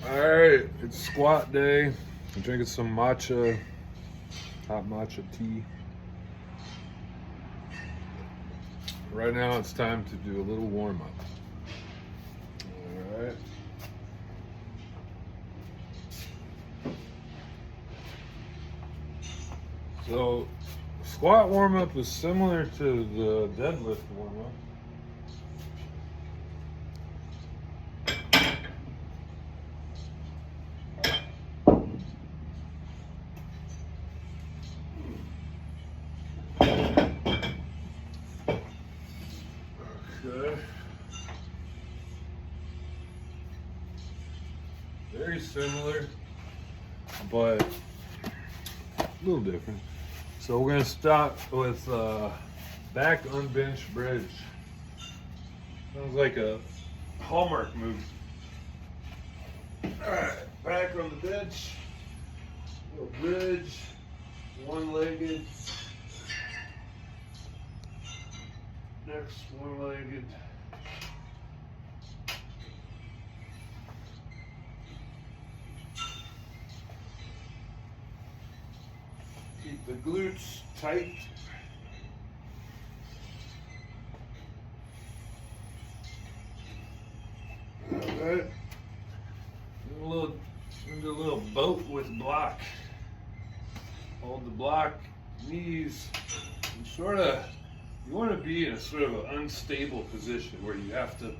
Alright, it's squat day. I'm drinking some matcha, hot matcha tea. Right now it's time to do a little warm up. Alright. So, squat warm up is similar to the deadlift warm up. Okay. Very similar, but a little different. So we're gonna start with back unbench bridge. Sounds like a Hallmark movie. All right, back on the bench, little bridge, one-legged. Next, one-legged. Keep the glutes tight. Alright. Do a little boat with block. Hold the block, knees, and you want to be in a sort of an unstable position where you have to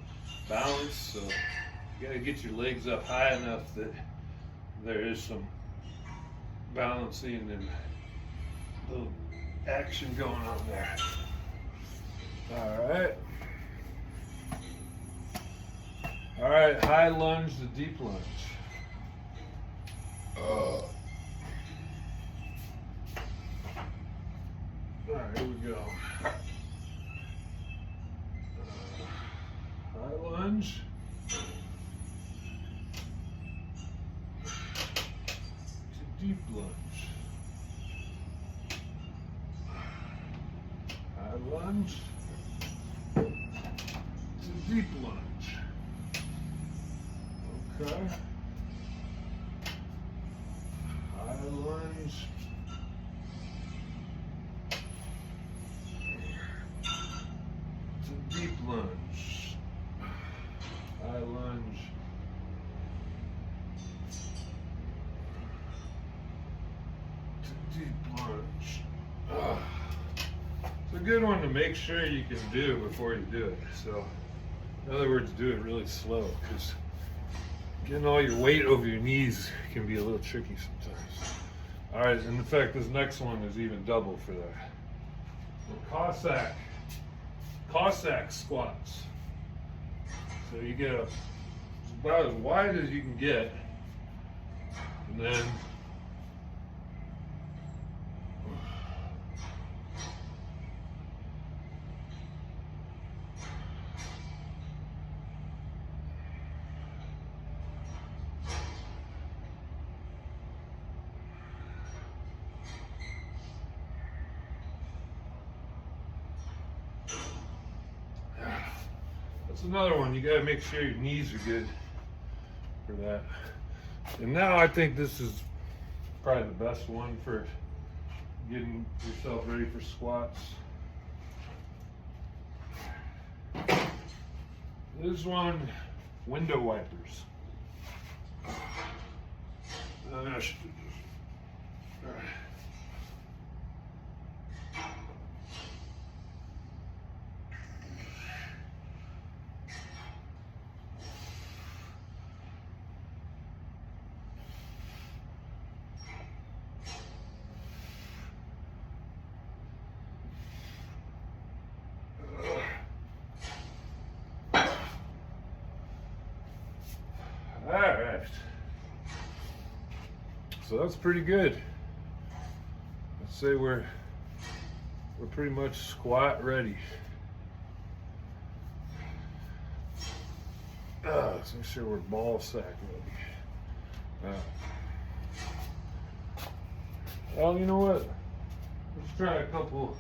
balance. So you got to get your legs up high enough that there is some balancing and little action going on there. All right, high lunge to deep lunge. All right, here we go. High lunge. To deep lunge. High lunge to deep lunge. Okay. High lunge to deep lunge. High lunge to deep lunge. It's a good one to make sure you can do before you do it. So, in other words, do it really slow, because getting all your weight over your knees can be a little tricky sometimes. All right, and in fact, this next one is even double for that. So Cossack squats. So you get about as wide as you can get, and then that's another one. You got to make sure your knees are good for that. And now I think this is probably the best one for getting yourself ready for squats. This one, window wipers. All right. Alright, so that's pretty good. Let's say we're pretty much squat ready. Let's make sure we're ball sack ready. Well, you know what? Let's try a couple.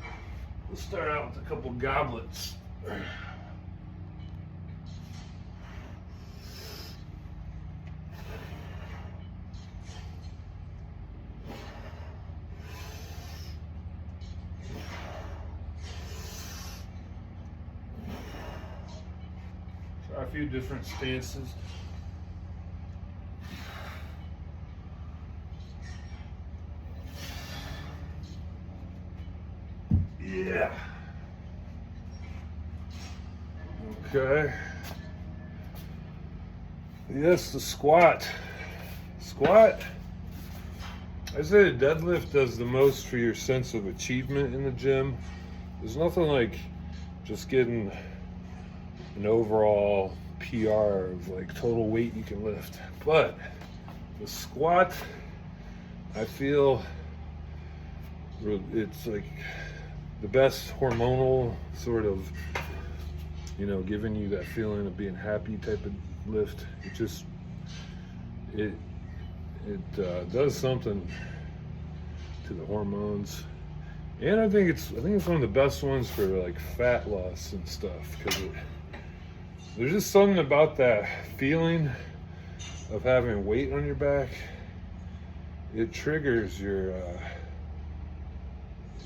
Let's start out with a couple goblets. a few different stances. Yeah. Okay. Yes, the squat. Squat. I say the deadlift does the most for your sense of achievement in the gym. There's nothing like just getting an overall PR of like total weight you can lift. But the squat, I feel it's like the best hormonal sort of, giving you that feeling of being happy type of lift. It does something to the hormones, and I think it's one of the best ones for like fat loss and stuff, because there's just something about that feeling of having weight on your back. It triggers your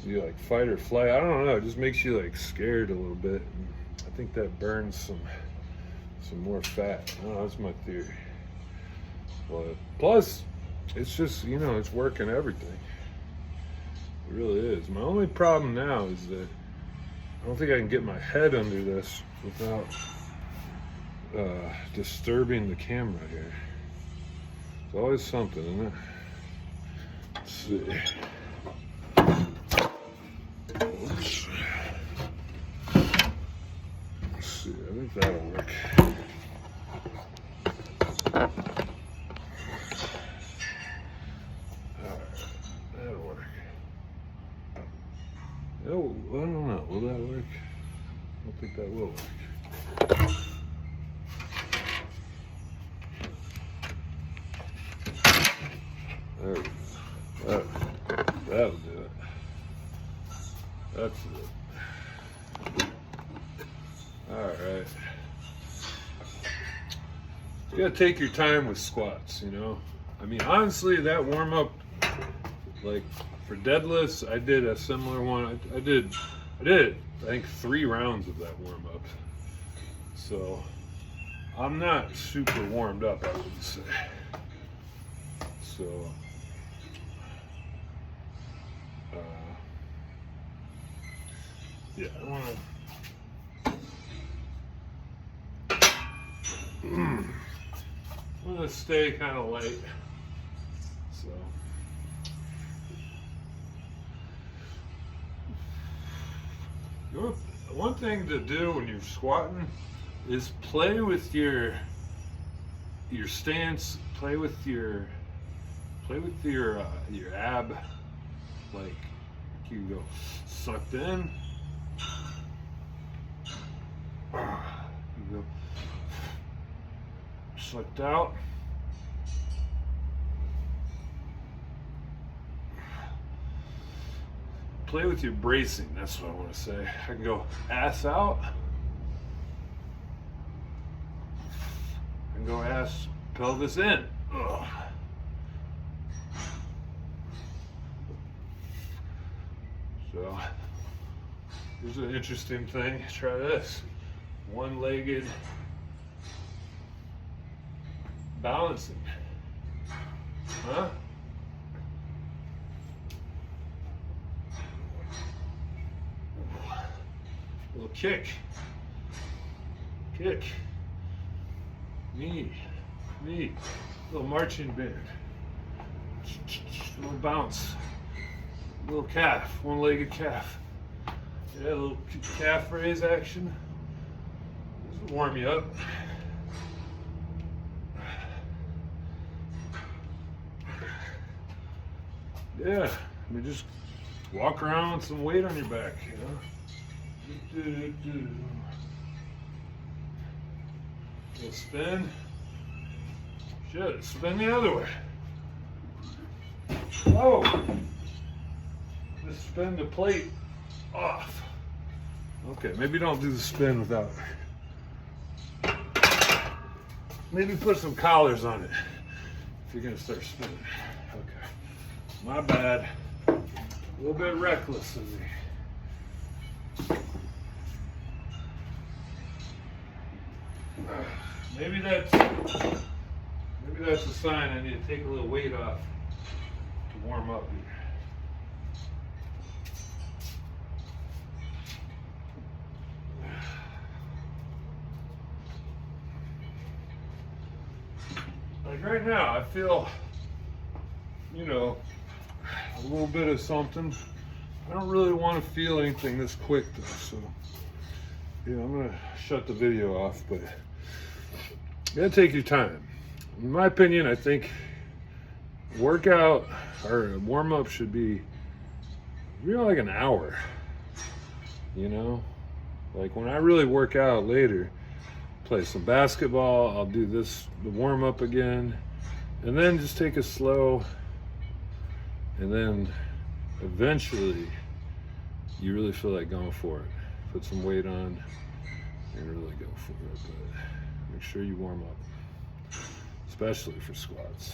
like fight or flight. I don't know. It just makes you like scared a little bit. And I think that burns some more fat. I don't know, that's my theory. But plus, it's just, it's working everything. It really is. My only problem now is that I don't think I can get my head under this without disturbing the camera here. It's always something, isn't it? Let's see. Let's see. I think that'll work. Oh, I don't know. Will that work? I don't think that will work. There we go. That'll do it. That's it. All right. You gotta take your time with squats, I mean, honestly, that warm up, like, for deadlifts, I did a similar one. I did, I think 3 rounds of that warm up. So I'm not super warmed up, I would say. So yeah, I want to stay kind of light. So one thing to do when you're squatting is play with your stance, play with your ab, like you go sucked in, you go sucked out. Play with your bracing, that's what I want to say. I can go ass out. I can go ass, pelvis in. Ugh. So, here's an interesting thing. Try this. One-legged balancing. Huh? Little kick, knee, little marching band, little bounce, little calf, one-legged calf. Yeah, a little calf raise action. This will warm you up. Yeah, I mean, just walk around with some weight on your back, Little spin. Shit, spin the other way. Oh! Just spin the plate off. Okay, maybe don't do the spin without. Maybe put some collars on it if you're gonna start spinning. Okay. My bad. A little bit reckless of me. Maybe that's a sign I need to take a little weight off to warm up here. Like right now, I feel, you know, a little bit of something. I don't really want to feel anything this quick though, so you know, I'm gonna shut the video off, but you gotta take your time. In my opinion, I think workout or warm up should be really like an hour. You know, like when I really work out later, play some basketball, I'll do the warm up again, and then just take it slow, and then eventually you really feel like going for it. Put some weight on and really go for it, but make sure you warm up, especially for squats.